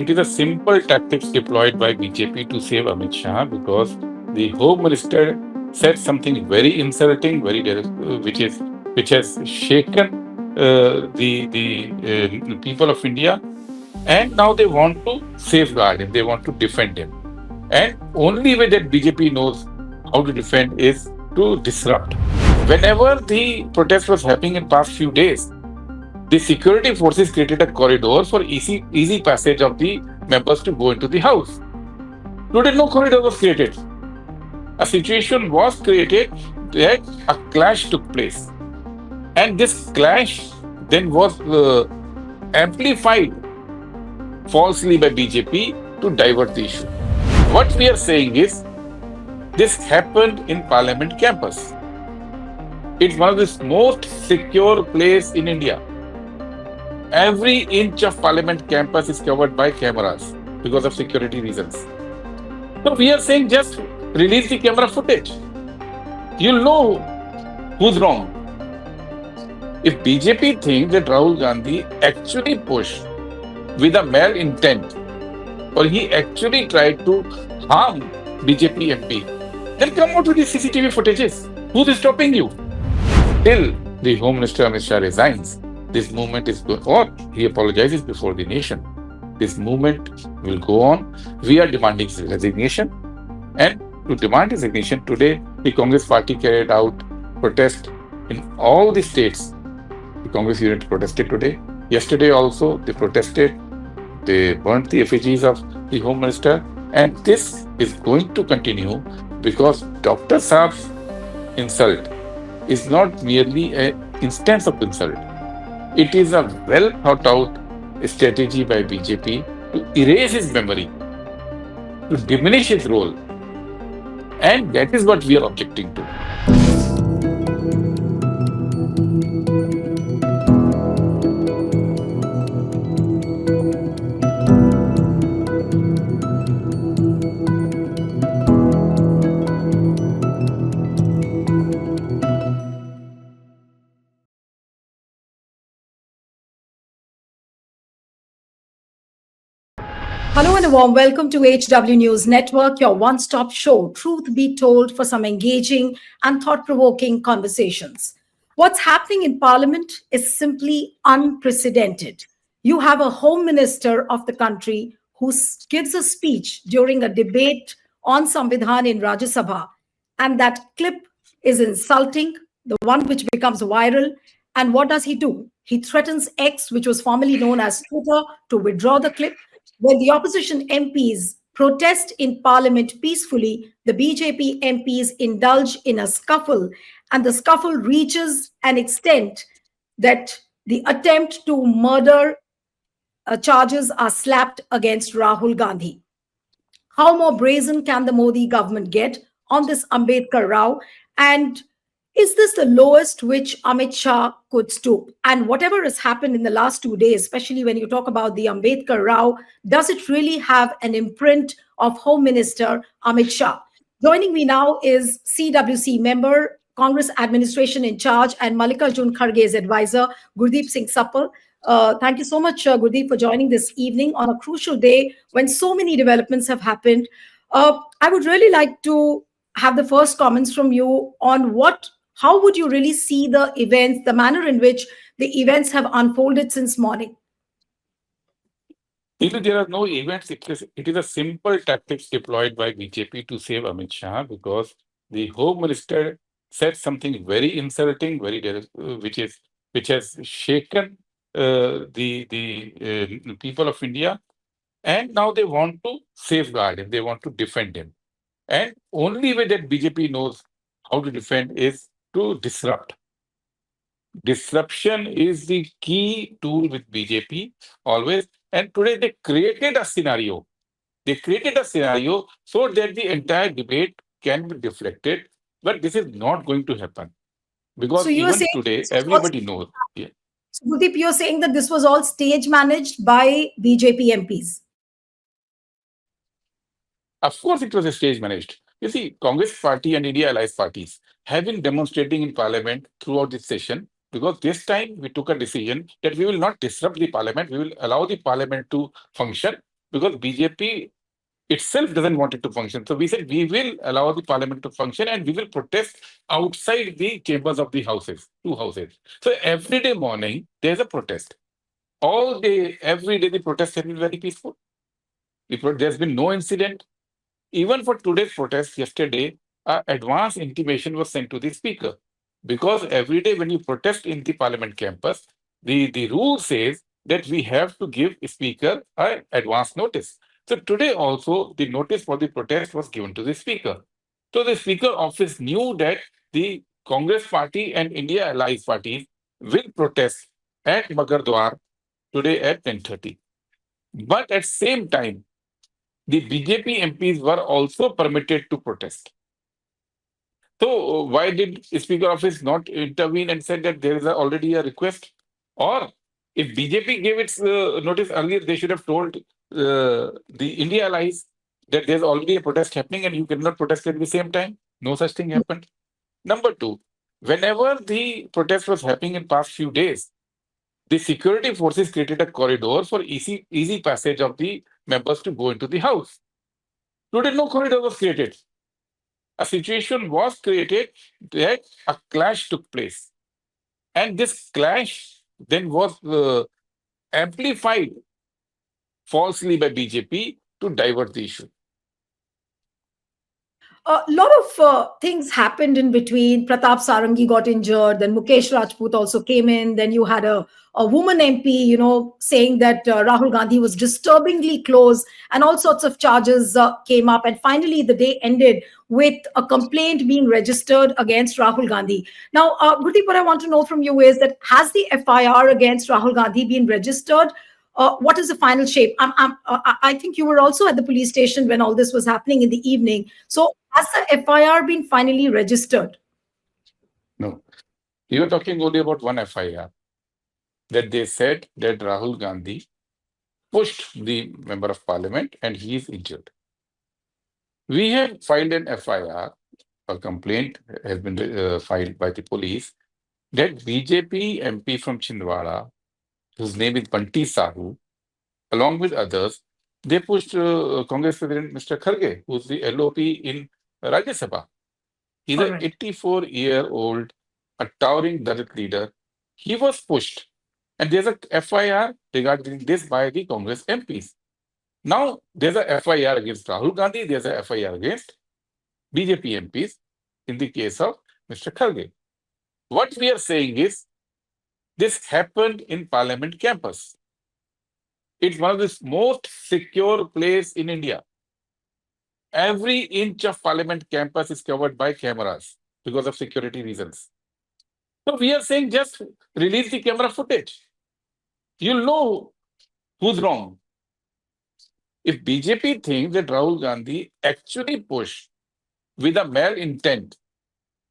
It is a simple tactics deployed by BJP to save Amit Shah because the Home Minister said something very insulting, which has shaken the people of India, and now they want to safeguard him. They want to defend him, and only way that BJP knows how to defend is to disrupt. Whenever the protest was happening in past few days, the security forces created a corridor for easy passage of the members to go into the house. Today, no corridor was created. A situation was created that a clash took place. And this clash then was amplified falsely by BJP to divert the issue. What we are saying is this happened in Parliament campus. It's one of the most secure place in India. Every inch of Parliament campus is covered by cameras because of security reasons. So we are saying just release the camera footage. You'll know who's wrong. If BJP thinks that Rahul Gandhi actually pushed with a malintent, or he actually tried to harm BJP MP, then come out with the CCTV footages. Who's stopping you? Till the Home Minister Amit Shah resigns, this movement is going, or he apologizes before the nation. This movement will go on. We are demanding his resignation. And to demand his resignation, today the Congress party carried out protest in all the states. The Congress unit protested today. Yesterday also they protested. They burnt the effigies of the Home Minister. And this is going to continue because Dr. Saab's insult is not merely an instance of insult. It is a well thought out strategy by BJP to erase his memory, to diminish his role. And that is what we are objecting to. Hello and a warm welcome to HW News Network, your one-stop show, truth be told, for some engaging and thought-provoking conversations. What's happening in Parliament is simply unprecedented. You have a Home Minister of the country who gives a speech during a debate on Samvidhan in Rajya Sabha, and that clip is insulting, the one which becomes viral. And what does he do? He threatens X, which was formerly known as Twitter, to withdraw the clip. When the opposition MPs protest in Parliament peacefully, the BJP MPs indulge in a scuffle, and the scuffle reaches an extent that the attempt to murder charges are slapped against Rahul Gandhi. How more brazen can the Modi government get on this Ambedkar row? And is this the lowest which Amit Shah could stoop? And whatever has happened in the last 2 days, especially when you talk about the Ambedkar row, does it really have an imprint of Home Minister Amit Shah? Joining me now is CWC member, Congress administration in charge, and Mallikarjun Kharge's advisor, Gurdeep Singh Sappal. Thank you so much, Gurdeep, for joining this evening on a crucial day when so many developments have happened. I would really like to have the first comments from you on how would you really see the events, the manner in which the events have unfolded since morning? There are no events. It is a simple tactics deployed by BJP to save Amit Shah because the Home Minister said something very insulting, which has shaken the people of India, and now they want to safeguard him. They want to defend him, and only way that BJP knows how to defend is to disrupt. Disruption is the key tool with BJP always. And today they created a scenario. They created a scenario so that the entire debate can be deflected. But this is not going to happen So because you are even saying today, this was all, everybody knows. Yeah. so Gurdeep, you're saying that this was all stage managed by BJP MPs. Of course, it was a stage managed. You see, Congress party and India allies parties have been demonstrating in parliament throughout this session because this time we took a decision that we will not disrupt the parliament. We will allow the parliament to function. because BJP itself doesn't want it to function. So we said we will allow the parliament to function and we will protest outside the chambers of the houses, two houses. So every day morning, there's a protest. All day, every day, the protest has been very peaceful. There's been no incident. Even for today's protest yesterday, advance intimation was sent to the speaker. Because every day when you protest in the parliament campus, the rule says that we have to give speaker an advance notice. So today also the notice for the protest was given to the speaker. So the speaker office knew that the Congress party and India allies parties will protest at Magardwar today at 10:30. But at same time, the BJP MPs were also permitted to protest. So why did Speaker Office not intervene and said that there is already a request? Or if BJP gave its notice earlier, they should have told the India allies that there's already a protest happening and you cannot protest at the same time. No such thing happened. Number two, whenever the protest was happening in past few days, the security forces created a corridor for easy passage of the members to go into the house. Today, no corridor was created. A situation was created that a clash took place. And this clash then was amplified falsely by BJP to divert the issue. A lot of things happened in between. Pratap Sarangi got injured. Then Mukesh Rajput also came in. Then you had a woman MP, saying that Rahul Gandhi was disturbingly close, and all sorts of charges came up. And finally, the day ended with a complaint being registered against Rahul Gandhi. Now, Gurdeep, what I want to know from you is that has the FIR against Rahul Gandhi been registered? What is the final shape? I think you were also at the police station when all this was happening in the evening. So has the FIR been finally registered? No. You are talking only about one FIR that they said that Rahul Gandhi pushed the member of parliament and he is injured. We have filed an FIR, a complaint has been filed by the police that BJP MP from Chindwara, whose name is Banti Sahu, along with others, they pushed Congress President Mr. Kharge, who's the LOP in Rajya Sabha. He's All an right. 84-year-old, a towering Dalit leader. He was pushed. And there's a FIR regarding this by the Congress MPs. Now, there's a FIR against Rahul Gandhi, there's a FIR against BJP MPs in the case of Mr. Kharge. What we are saying is, this happened in Parliament campus. It's one of the most secure place in India. Every inch of Parliament campus is covered by cameras because of security reasons. So we are saying just release the camera footage. You'll know who's wrong. If BJP thinks that Rahul Gandhi actually pushed with a mal intent,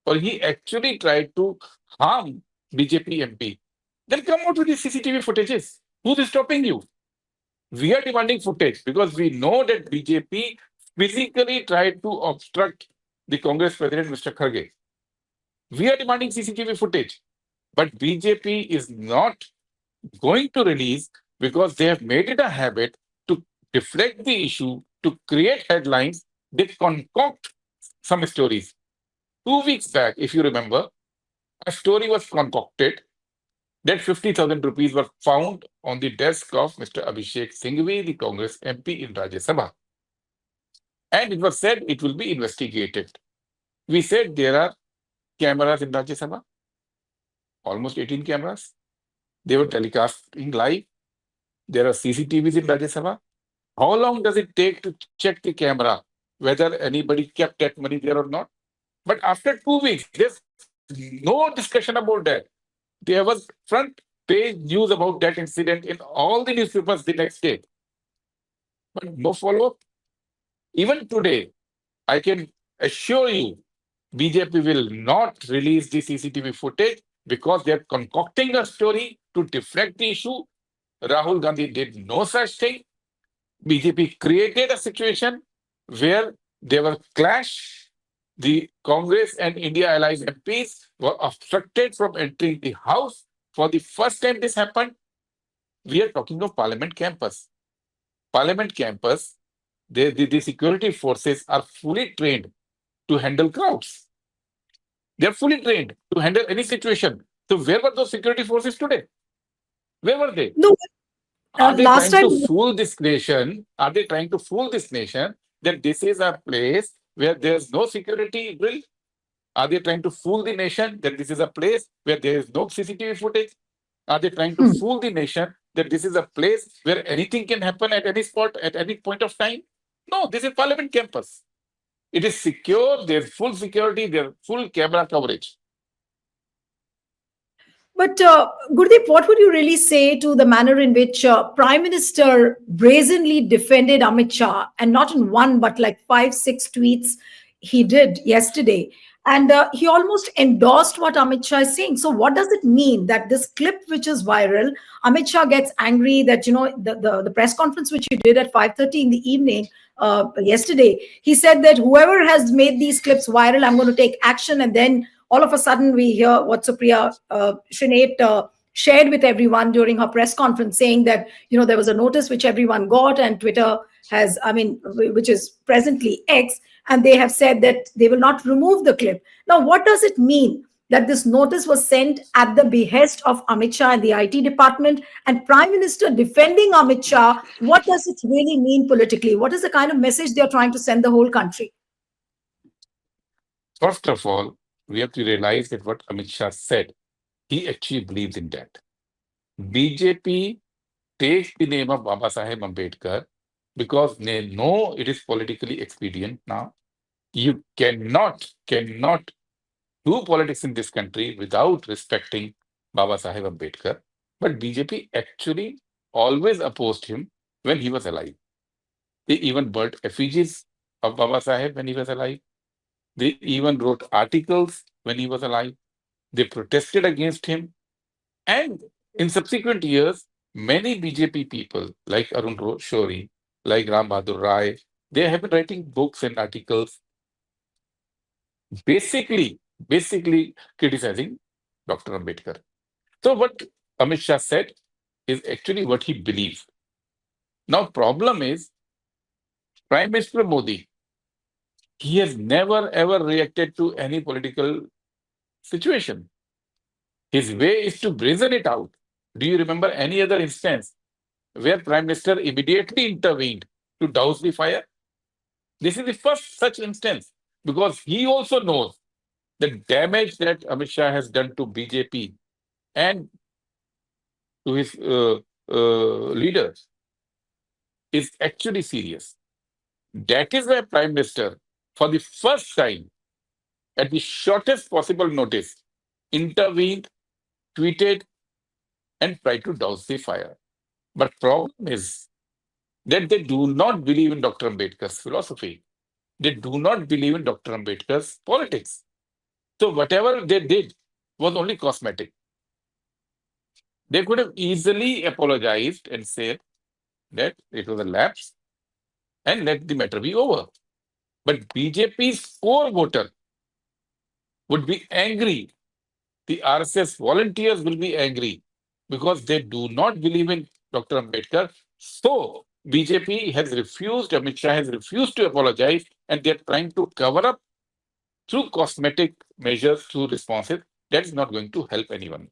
or he actually tried to harm BJP MP, then come out with the CCTV footages. Who's stopping you? We are demanding footage because we know that BJP physically tried to obstruct the Congress President, Mr. Kharge. We are demanding CCTV footage, but BJP is not going to release because they have made it a habit to deflect the issue, to create headlines. They concoct some stories. 2 weeks back, if you remember, a story was concocted that 50,000 rupees were found on the desk of Mr. Abhishek Singhvi, the Congress MP in Rajya Sabha. And it was said it will be investigated. We said there are cameras in Rajya Sabha, almost 18 cameras. They were telecasting live. There are CCTVs in Rajya Sabha. How long does it take to check the camera, whether anybody kept that money there or not? But after 2 weeks, there's no discussion about that. There was front page news about that incident in all the newspapers the next day. But no follow-up. Even today, I can assure you, BJP will not release the CCTV footage because they're concocting a story to deflect the issue. Rahul Gandhi did no such thing. BJP created a situation where there were clash. The Congress and India allies MPs were obstructed from entering the house. For the first time this happened, we are talking of Parliament campus. Parliament campus, the security forces are fully trained to handle crowds. They are fully trained to handle any situation. So where were those security forces today? Where were they? No, Are they last trying time. to fool this nation? Are they trying to fool this nation that this is a place where there's no security drill? Are they trying to fool the nation that this is a place where there is no CCTV footage? Are they trying to Hmm. fool the nation that this is a place where anything can happen at any spot, at any point of time? No, this is Parliament campus. It is secure, there's full security, there's full camera coverage. But Gurdeep, what would you really say to the manner in which Prime Minister brazenly defended Amit Shah, and not in one but like five, six tweets he did yesterday, and he almost endorsed what Amit Shah is saying. So, what does it mean that this clip, which is viral, Amit Shah gets angry that the press conference which he did at 5:30 in the evening yesterday, he said that whoever has made these clips viral, I'm going to take action, and then all of a sudden we hear what Supriya Shinate shared with everyone during her press conference, saying that there was a notice which everyone got, and Twitter has, I mean, which is presently X, and they have said that they will not remove the clip. Now, what does it mean that this notice was sent at the behest of Amit Shah and the IT department, and Prime Minister defending Amit Shah? What does it really mean politically? What is the kind of message they are trying to send the whole country? First of all, we have to realize that what Amit Shah said, he actually believes in that. BJP takes the name of Baba Saheb Ambedkar because they know it is politically expedient now. You cannot do politics in this country without respecting Baba Saheb Ambedkar. But BJP actually always opposed him when he was alive. They even burnt effigies of Baba Saheb when he was alive. They even wrote articles when he was alive. They protested against him. And in subsequent years, many BJP people like Arun Shori, like Ram Bahadur Rai, they have been writing books and articles basically criticizing Dr. Ambedkar. So what Amit Shah said is actually what he believes. Now, problem is Prime Minister Modi, he has never ever reacted to any political situation. His way is to brazen it out. Do you remember any other instance where Prime Minister immediately intervened to douse the fire? This is the first such instance because he also knows the damage that Amit Shah has done to BJP and to his leaders is actually serious. That is why Prime Minister, for the first time, at the shortest possible notice, intervened, tweeted, and tried to douse the fire. But problem is that they do not believe in Dr. Ambedkar's philosophy. They do not believe in Dr. Ambedkar's politics. So whatever they did was only cosmetic. They could have easily apologized and said that it was a lapse and let the matter be over. But BJP's core voter would be angry. The RSS volunteers will be angry because they do not believe in Dr. Ambedkar. So BJP has refused, Amit Shah has refused to apologize, and they're trying to cover up through cosmetic measures, through responses. That is not going to help anyone.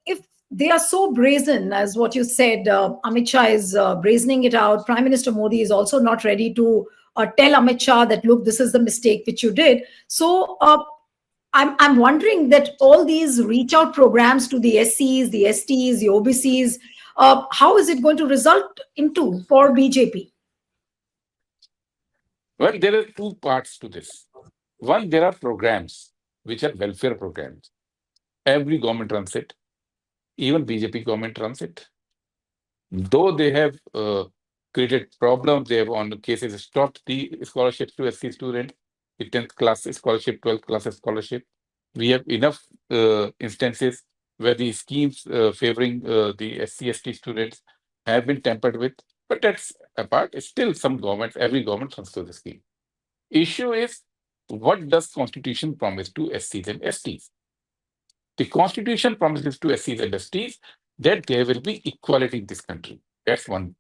If they are so brazen, as what you said, Amit Shah is brazening it out. Prime Minister Modi is also not ready to tell Amit Shah that, look, this is the mistake which you did. So I'm wondering that all these reach out programs to the SCs, the STs, the OBCs, how is it going to result into for BJP? Well, there are two parts to this. One, there are programs which are welfare programs. Every government runs it. Even BJP government runs it. Though they have created problems, they have on cases stopped the scholarships to SC students, the 10th class scholarship, 12th class scholarship. We have enough instances where the schemes favoring the SC/ST students have been tampered with. But that's apart. Still, some governments, every government runs through the scheme. Issue is, what does Constitution promise to SCs and STs? The Constitution promises to SCs and STs that there will be equality in this country. That's one.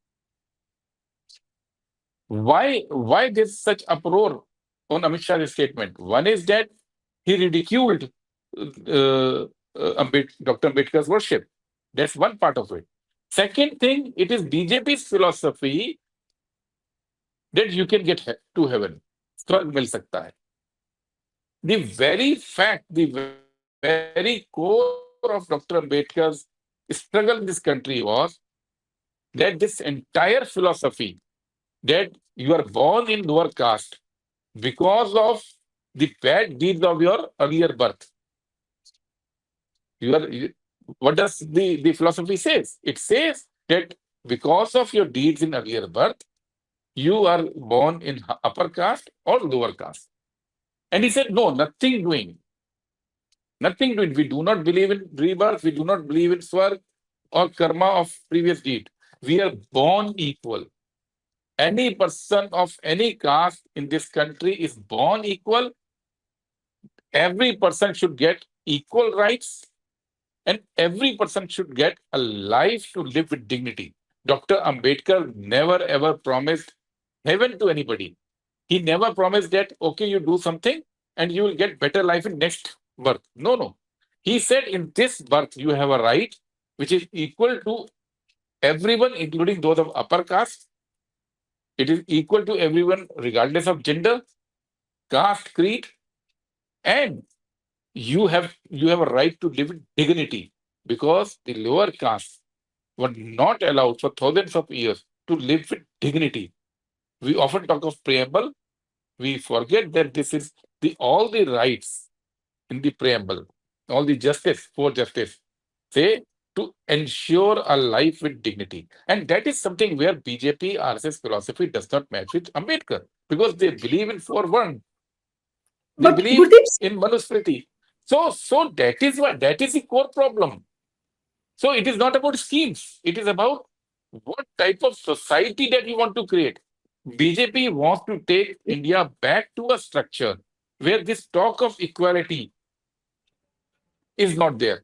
Why there's such uproar on Amit Shah's statement? One is that he ridiculed Dr. Ambedkar's worship. That's one part of it. Second thing, it is BJP's philosophy that you can get to heaven. स्वर्ग मिल सकता है. The very fact, the very core of Dr. Ambedkar's struggle in this country was that this entire philosophy that you are born in lower caste because of the bad deeds of your earlier birth. You are, what does the philosophy says? It says that because of your deeds in earlier birth, you are born in upper caste or lower caste. And he said, no, nothing doing. Nothing doing. We do not believe in rebirth. We do not believe in swarg or karma of previous deed. We are born equal. Any person of any caste in this country is born equal. Every person should get equal rights, and every person should get a life to live with dignity. Dr. Ambedkar never ever promised heaven to anybody. He never promised that, okay, you do something and you will get better life in next birth. No, no. He said in this birth, you have a right which is equal to everyone, including those of upper caste. It is equal to everyone, regardless of gender, caste, creed, and you have a right to live with dignity, because the lower castes were not allowed for thousands of years to live with dignity. We often talk of preamble. We forget that this is all the rights in the preamble, all the justice for justice, say to ensure a life with dignity. And that is something where BJP RSS philosophy does not match with Ambedkar, because they believe in four one. They But believe Gurdeep, in Manusmriti. So that is what, that is the core problem. So it is not about schemes. It is about what type of society that you want to create. BJP wants to take India back to a structure where this talk of equality is not there.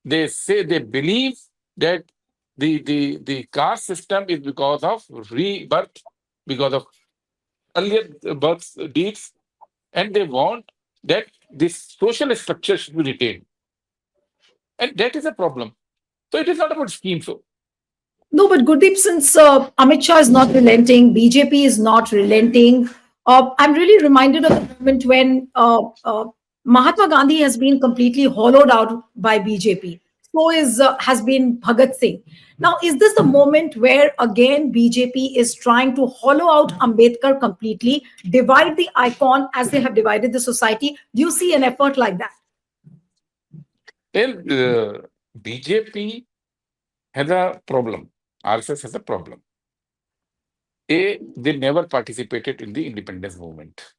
They say they believe that the caste system is because of rebirth, because of earlier birth deeds, and they want that this social structure should be retained. And that is a problem. So it is not about schemes. So no, but Gurdeep, since Amit Shah is not relenting, BJP is not relenting, I'm really reminded of the moment when Mahatma Gandhi has been completely hollowed out by BJP. So is has been Bhagat Singh. Now, is this the moment where again BJP is trying to hollow out Ambedkar completely, divide the icon as they have divided the society? Do you see an effort like that? well, BJP has a problem. RSS has a problem. They never participated in the independence movement.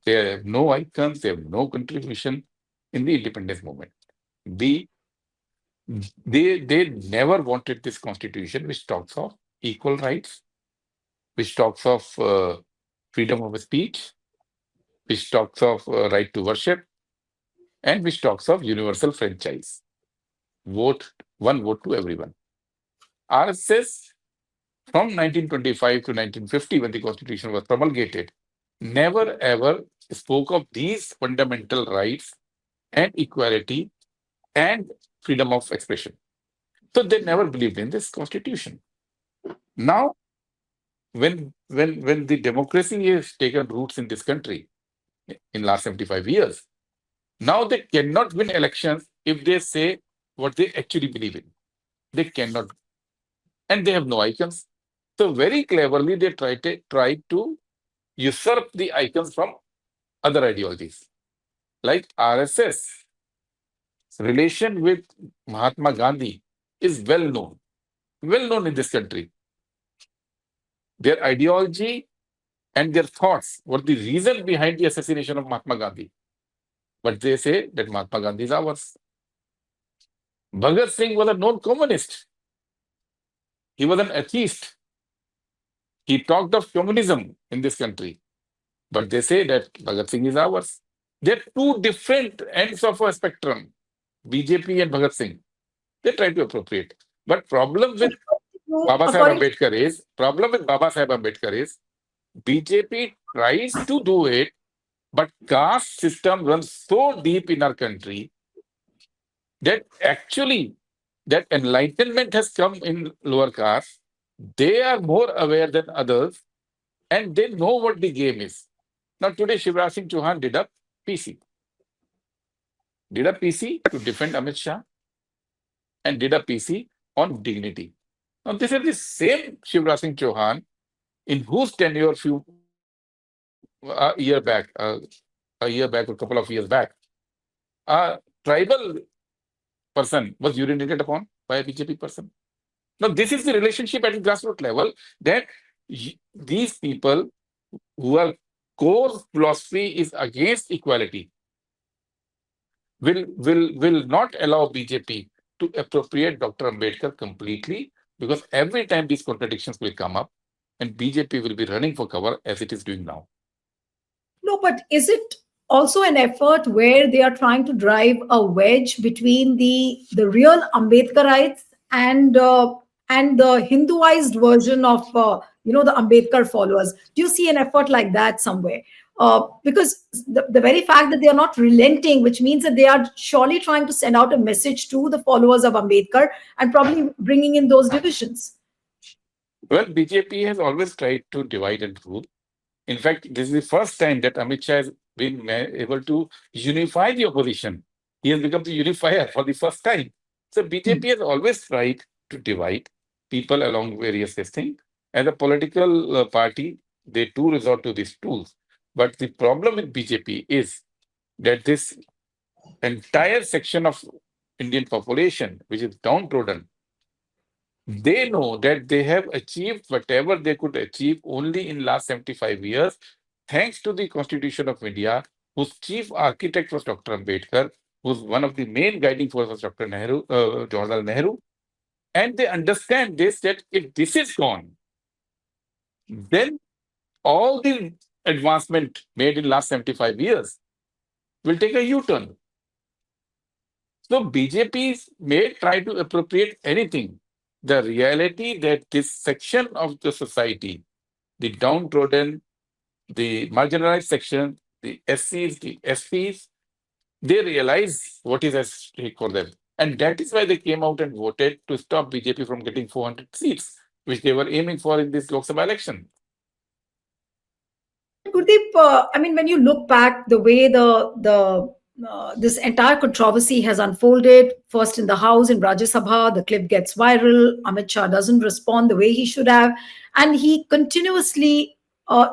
They have no icons, they have no contribution in the independence movement. B, they never wanted this constitution which talks of equal rights, which talks of freedom of speech, which talks of right to worship, and which talks of universal franchise. Vote, one vote to everyone. RSS from 1925 to 1950, when the constitution was promulgated, never ever spoke of these fundamental rights and equality and freedom of expression. So they never believed in this constitution. Now, when the democracy has taken roots in this country in last 75 years, now they cannot win elections if they say what they actually believe in. They cannot, and they have no icons. So very cleverly they try to usurp the icons from other ideologies. Like RSS relation with Mahatma Gandhi is well known in this country. Their ideology and their thoughts were the reason behind the assassination of Mahatma Gandhi. But they say that Mahatma Gandhi is ours. Bhagat Singh was a known communist. He was an atheist. He talked of communism in this country. But they say that Bhagat Singh is ours. They're two different ends of a spectrum, BJP and Bhagat Singh. They try to appropriate. But problem with Baba Saheb according Ambedkar is problem with Baba Saheb Ambedkar is BJP tries to do it, but caste system runs so deep in our country that actually that enlightenment has come in lower caste. They are more aware than others and they know what the game is. Now today Shivraj Singh Chauhan did a PC to defend Amit Shah and did a PC on dignity. Now this is the same Shivraj Singh Chauhan in whose tenure few a year back or a couple of years back, a tribal person was urinated upon by a BJP person. Now, this is the relationship at the grassroots level that these people who are core philosophy is against equality will not allow BJP to appropriate Dr. Ambedkar completely because every time these contradictions will come up and BJP will be running for cover as it is doing now. No, but is it also an effort where they are trying to drive a wedge between the real Ambedkarites and the Hinduized version of the Ambedkar followers? Do you see an effort like that somewhere? Because the very fact that they are not relenting, which means that they are surely trying to send out a message to the followers of Ambedkar and probably bringing in those divisions. Well, BJP has always tried to divide and rule. In fact, this is the first time that Amit Shah has been able to unify the opposition. He has become the unifier for the first time. So BJP has always tried to divide people along various things. As a political party, they too resort to these tools. But the problem with BJP is that this entire section of Indian population, which is downtrodden, they know that they have achieved whatever they could achieve only in last 75 years, thanks to the Constitution of India, whose chief architect was Dr. Ambedkar, who's one of the main guiding forces was Dr. Nehru, Jawaharlal Nehru. And they understand this, that if this is gone, then all the advancement made in last 75 years will take a U-turn. So BJP may try to appropriate anything. The reality that this section of the society, the downtrodden, the marginalized section, the SCs, the SPs, they realize what is at stake for them. And that is why they came out and voted to stop BJP from getting 400 seats, which they were aiming for in this Lok Sabha election. Gurdeep, I mean, when you look back, the way the this entire controversy has unfolded, first in the House in Rajya Sabha, the clip gets viral. Amit Shah doesn't respond the way he should have, and he continuously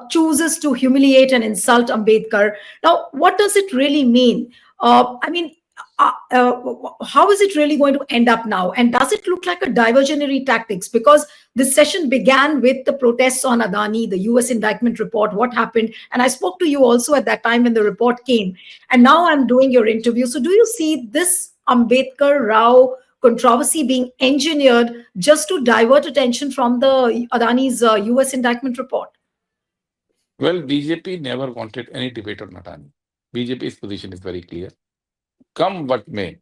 chooses to humiliate and insult Ambedkar. Now, what does it really mean? I mean, how is it really going to end up now? And does it look like a diversionary tactics? Because this session began with the protests on Adani, the US indictment report, what happened. And I spoke to you also at that time when the report came. And now I'm doing your interview. So do you see this Ambedkar Rao controversy being engineered just to divert attention from the Adani's US indictment report? Well, BJP never wanted any debate on Adani. BJP's position is very clear. Come what may,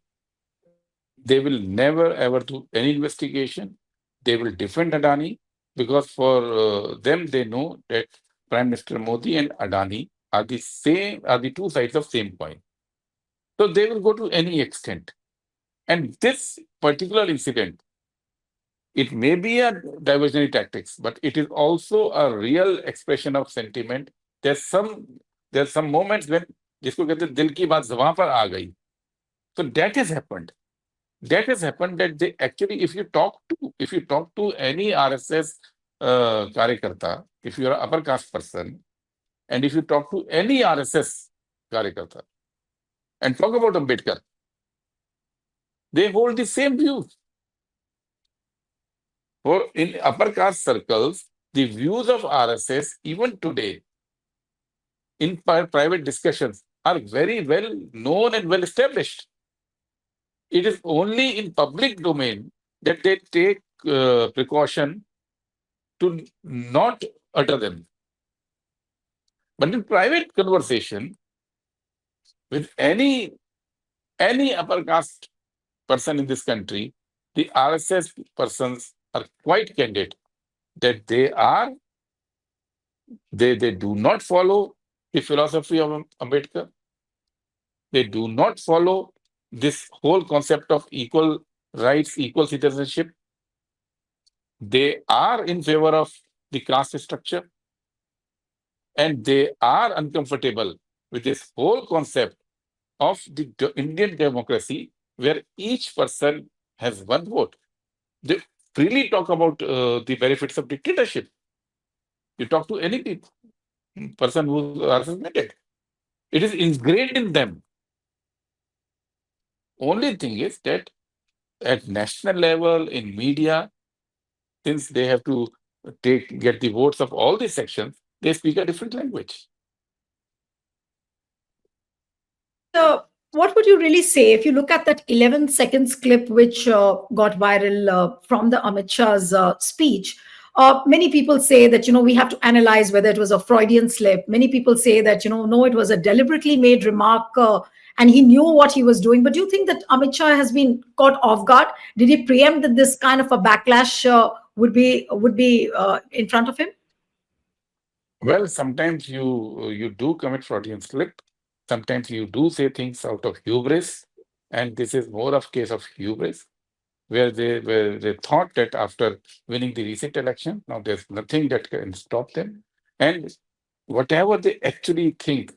they will never ever do any investigation. They will defend Adani because for them they know that Prime Minister Modi and Adani are the two sides of same coin. So they will go to any extent. And this particular incident, it may be a diversionary tactics, but it is also a real expression of sentiment. There's some moments when जिसको कहते हैं दिल की बात ज़बां पर आ गई. So that has happened. That has happened that they actually, if you talk to any RSS karyakarta, if you are an upper caste person, and if you talk to any RSS karyakarta and talk about Ambedkar, they hold the same views. For in upper caste circles, the views of RSS even today in private discussions are very well known and well established. It is only in public domain that they take precaution to not utter them. But in private conversation with any upper caste person in this country, the RSS persons are quite candid that they do not follow the philosophy of Ambedkar. They do not follow this whole concept of equal rights, equal citizenship. They are in favor of the caste structure, and they are uncomfortable with this whole concept of the Indian democracy, where each person has one vote. They freely talk about the benefits of dictatorship. You talk to any person who has met it. It is ingrained in them. Only thing is that at national level, in media, since they have to get the votes of all these sections, they speak a different language. And what would you really say if you look at that 11 seconds clip which got viral from the Amit Shah's speech? Many people say that, we have to analyze whether it was a Freudian slip. Many people say that, no, it was a deliberately made remark and he knew what he was doing. But do you think that Amit Shah has been caught off guard? Did he preempt that this kind of a backlash would be in front of him? Well, sometimes you do commit Freudian slip. Sometimes you do say things out of hubris, and this is more of case of hubris, where they thought that after winning the recent election, now there's nothing that can stop them, and whatever they actually think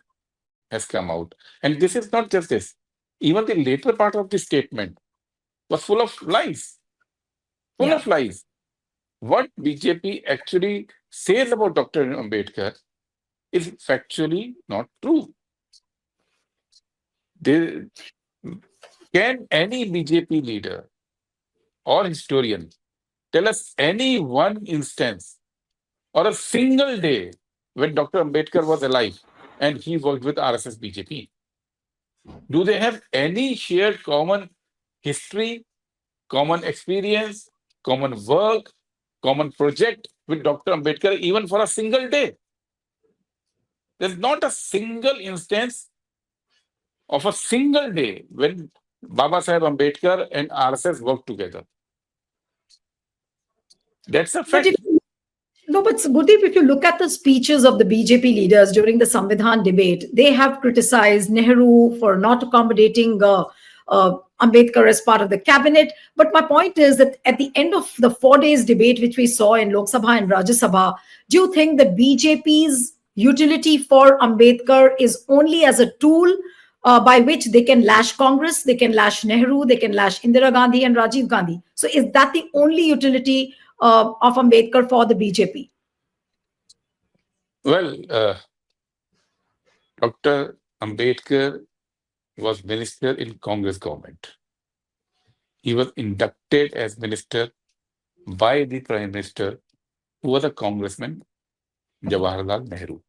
has come out. And this is not just this. Even the later part of the statement was full of lies, full Yeah. of lies. What BJP actually says about Dr. Ambedkar is factually not true. They, can any BJP leader or historian tell us any one instance or a single day when Dr. Ambedkar was alive and he worked with RSS BJP? Do they have any shared common history, common experience, common work, common project with Dr. Ambedkar even for a single day? There's not a single instance of a single day when Baba Saheb Ambedkar and RSS worked together. That's a But if fact. No, but Gurdeep, if you look at the speeches of the BJP leaders during the Samvidhan debate, they have criticized Nehru for not accommodating Ambedkar as part of the cabinet. But my point is that at the end of the 4 days debate, which we saw in Lok Sabha and Rajya Sabha, do you think that BJP's utility for Ambedkar is only as a tool by which they can lash Congress, they can lash Nehru, they can lash Indira Gandhi and Rajiv Gandhi? So is that the only utility of Ambedkar for the BJP? Well, Dr. Ambedkar was minister in Congress government. He was inducted as minister by the Prime Minister, who was a congressman, Jawaharlal Nehru.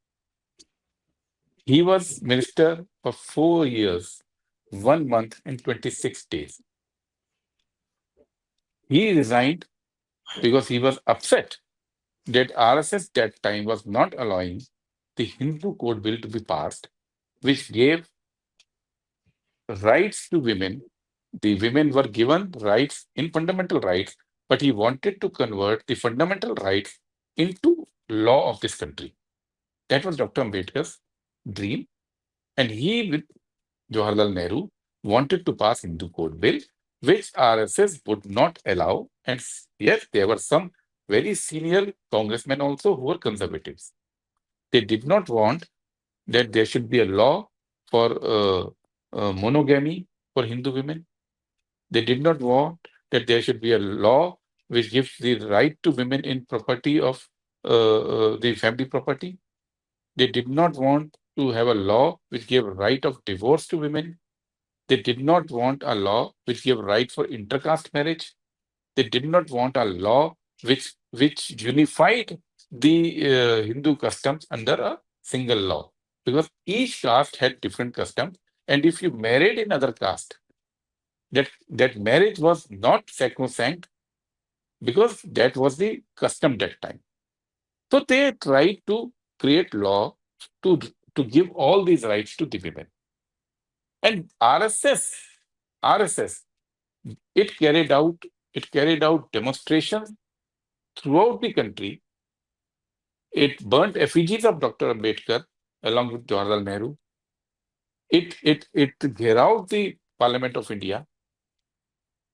He was minister for 4 years, 1 month, and 26 days. He resigned because he was upset that RSS that time was not allowing the Hindu Code Bill to be passed, which gave rights to women. The women were given rights in fundamental rights, but he wanted to convert the fundamental rights into law of this country. That was Dr. Ambedkar's dream. And he, with Jawaharlal Nehru, wanted to pass Hindu Code Bill, which RSS would not allow. And yes, there were some very senior congressmen also who were conservatives. They did not want that there should be a law for monogamy for Hindu women. They did not want that there should be a law which gives the right to women in property of the family property. They did not want to have a law which gave right of divorce to women. They did not want a law which gave right for intercaste marriage. They did not want a law which unified the Hindu customs under a single law, because each caste had different customs, and if you married in other caste, that marriage was not sacrosanct because that was the custom that time. So they tried to create law to to give all these rights to the women. And RSS, it carried out demonstrations throughout the country. It burnt effigies of Dr. Ambedkar along with Jawaharlal Nehru. It gherawed the Parliament of India.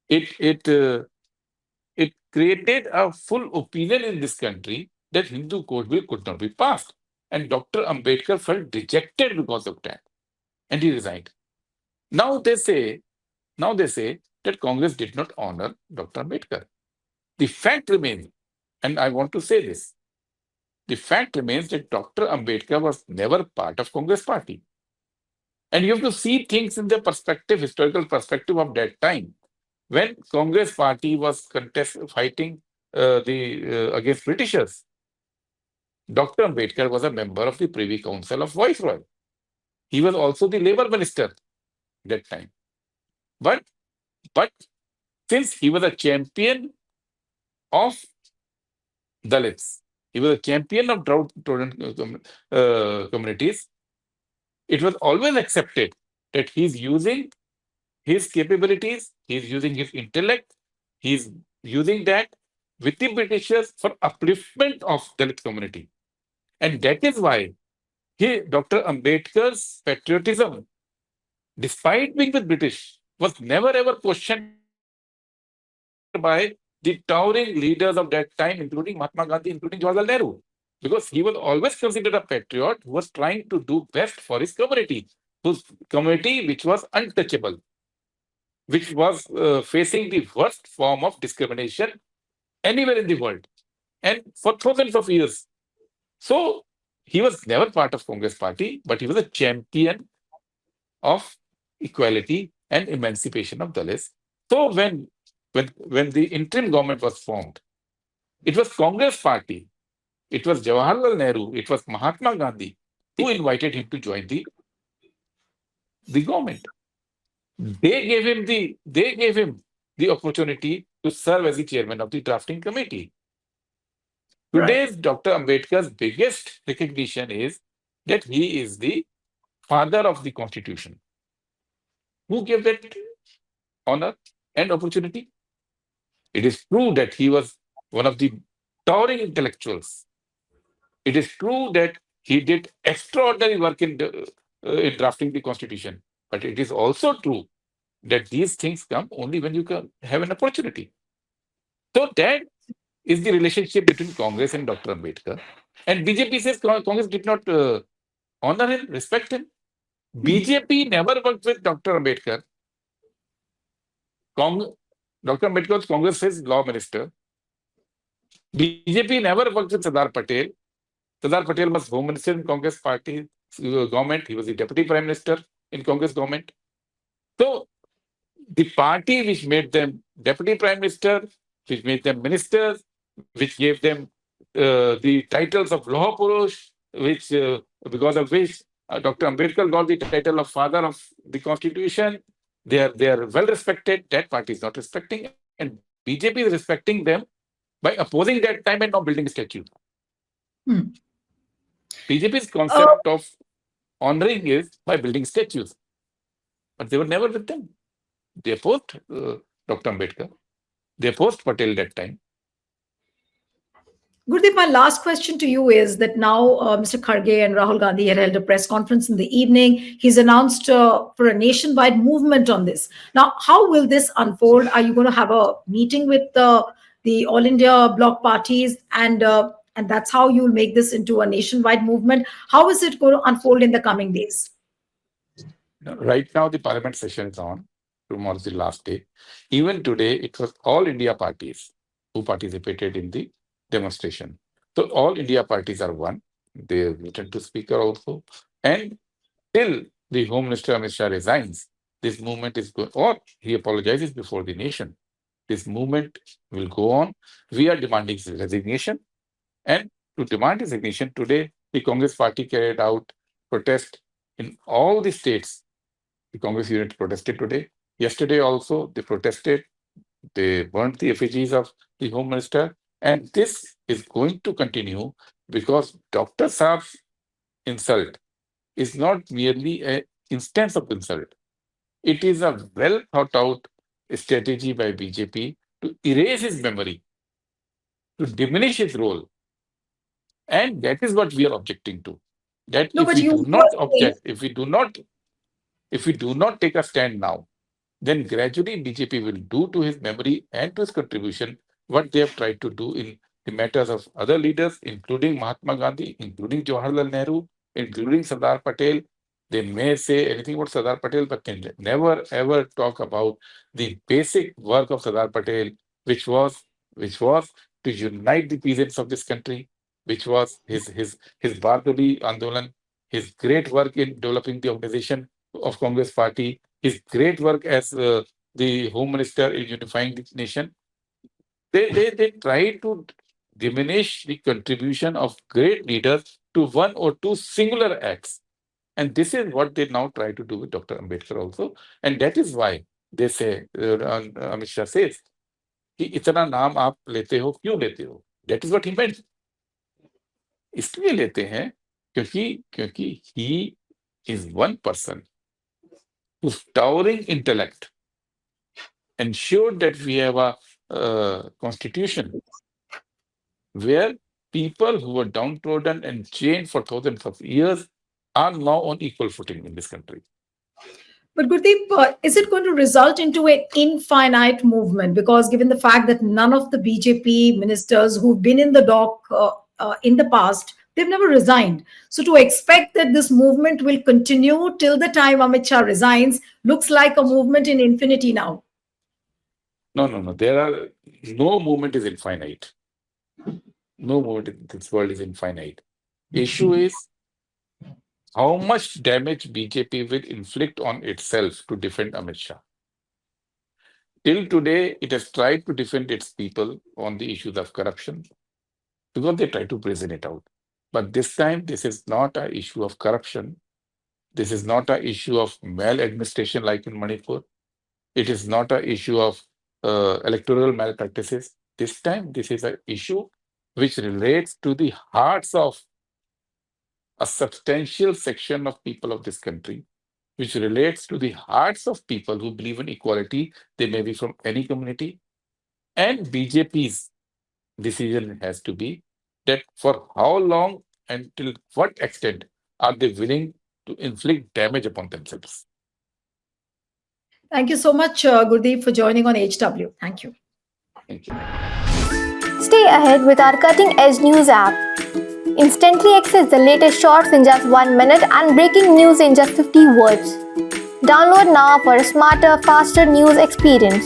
It it uh, it created a full opinion in this country that Hindu code bill could not be passed, and Dr. Ambedkar felt dejected because of that, and he resigned. Now they say, now they say that Congress did not honor Dr. Ambedkar. The fact remains, and I want to say this: the fact remains that Dr. Ambedkar was never part of Congress party. And you have to see things in the perspective, historical perspective of that time. When Congress party was fighting the against Britishers, Dr. Ambedkar was a member of the Privy Council of Viceroy. He was also the labor minister that time. But but since he was a champion of Dalits, he was a champion of drought-tolerant communities, it was always accepted that he's using his capabilities, he's using his intellect, he's using that with the Britishers for upliftment of Dalit community. And that is why Dr. Ambedkar's patriotism, despite being with British, was never ever questioned by the towering leaders of that time, including Mahatma Gandhi, including Jawaharlal Nehru. Because he was always considered a patriot who was trying to do best for his community, whose community which was untouchable, which was facing the worst form of discrimination anywhere in the world, and for thousands of years. So he was never part of Congress party, but he was a champion of equality and emancipation of Dalits. So when the interim government was formed, it was Congress party, it was Jawaharlal Nehru, it was Mahatma Gandhi who invited him to join the government. They gave him the opportunity to serve as the chairman of the drafting committee. Right. Today's Dr. Ambedkar's biggest recognition is that he is the father of the Constitution. Who gave that honor and opportunity? It is true that he was one of the towering intellectuals. It is true that he did extraordinary work in drafting the Constitution. But it is also true that these things come only when you can have an opportunity. So that is the relationship between Congress and Dr. Ambedkar. And BJP says Congress did not honor him, respect him. BJP never worked with Dr. Ambedkar. Dr. Ambedkar was Congress's law minister. BJP never worked with Sardar Patel. Sardar Patel was home minister in Congress party government. He was the deputy prime minister in Congress government. So the party which made them deputy prime minister, which made them ministers, which gave them the titles of Loha Purush, which because of which Dr. Ambedkar got the title of father of the Constitution. They are well respected. That party is not respecting, and BJP is respecting them by opposing that time and not building a statue. Hmm. BJP's Uh, concept of honoring is by building statues, but they were never with them. They opposed Dr. Ambedkar. They opposed Patel that time. Gurdeep, my last question to you is that now Mr. Kharge and Rahul Gandhi had held a press conference in the evening. He's announced for a nationwide movement on this. Now, how will this unfold? Are you going to have a meeting with the All India bloc parties, and that's how you'll make this into a nationwide movement? How is it going to unfold in the coming days? Right now, the parliament session is on. Tomorrow is the last day. Even today, it was all India parties who participated in the demonstration. So all India parties are one. They returned to speaker also. And till the Home Minister Amit Shah resigns, this movement is going, or he apologizes before the nation. This movement will go on. We are demanding his resignation. And to demand his resignation, today, the Congress party carried out protest in all the states. The Congress unit protested today. Yesterday also, they protested. They burnt the effigies of the Home Minister. And this is going to continue because Dr. Saab's insult is not merely an instance of insult. It is a well thought out strategy by BJP to erase his memory. to diminish his role. And that is what we are objecting to. That No, if but we you do not were saying, object, if we do not take a stand now, then gradually BJP will do to his memory and to his contribution what they have tried to do in the matters of other leaders, including Mahatma Gandhi, including Jawaharlal Nehru, including Sardar Patel. They may say anything about Sardar Patel, but can never ever talk about the basic work of Sardar Patel, which was to unite the peasants of this country, which was his Bardoli Andolan, his great work in developing the organization of Congress Party, his great work as the Home Minister in unifying the nation. They try to diminish the contribution of great leaders to one or two singular acts. And this is what they now try to do with Dr. Ambedkar also. And that is why they say, Amit Shah says, कि इतना नाम आप लेते हो क्यों लेते हो? That is what he meant. इसलिए लेते हैं क्योंकि he is one person whose towering intellect ensured that we have a constitution where people who were downtrodden and chained for thousands of years are now on equal footing in this country. but Gurdeep, is it going to result into an infinite movement? Because given the fact that none of the BJP ministers who've been in the dock in the past, they've never resigned. So to expect that this movement will continue till the time Amit Shah resigns looks like a movement in infinity now. No. No movement is infinite. No movement in this world is infinite. The issue is how much damage BJP will inflict on itself to defend Amit Shah. Till today, it has tried to defend its people on the issues of corruption because they try to brazen it out. But this time, this is not an issue of corruption. This is not an issue of maladministration like in Manipur. It is not an issue of electoral malpractices. This time, this is an issue which relates to the hearts of a substantial section of people of this country, which relates to the hearts of people who believe in equality. They may be from any community. And BJP's decision has to be that for how long and till what extent are they willing to inflict damage upon themselves. Thank you so much, Gurdeep, for joining on HW. Thank you. Thank you. Stay ahead with our cutting edge news app. Instantly access the latest shorts in just 1 minute and breaking news in just 50 words. Download now for a smarter, faster news experience.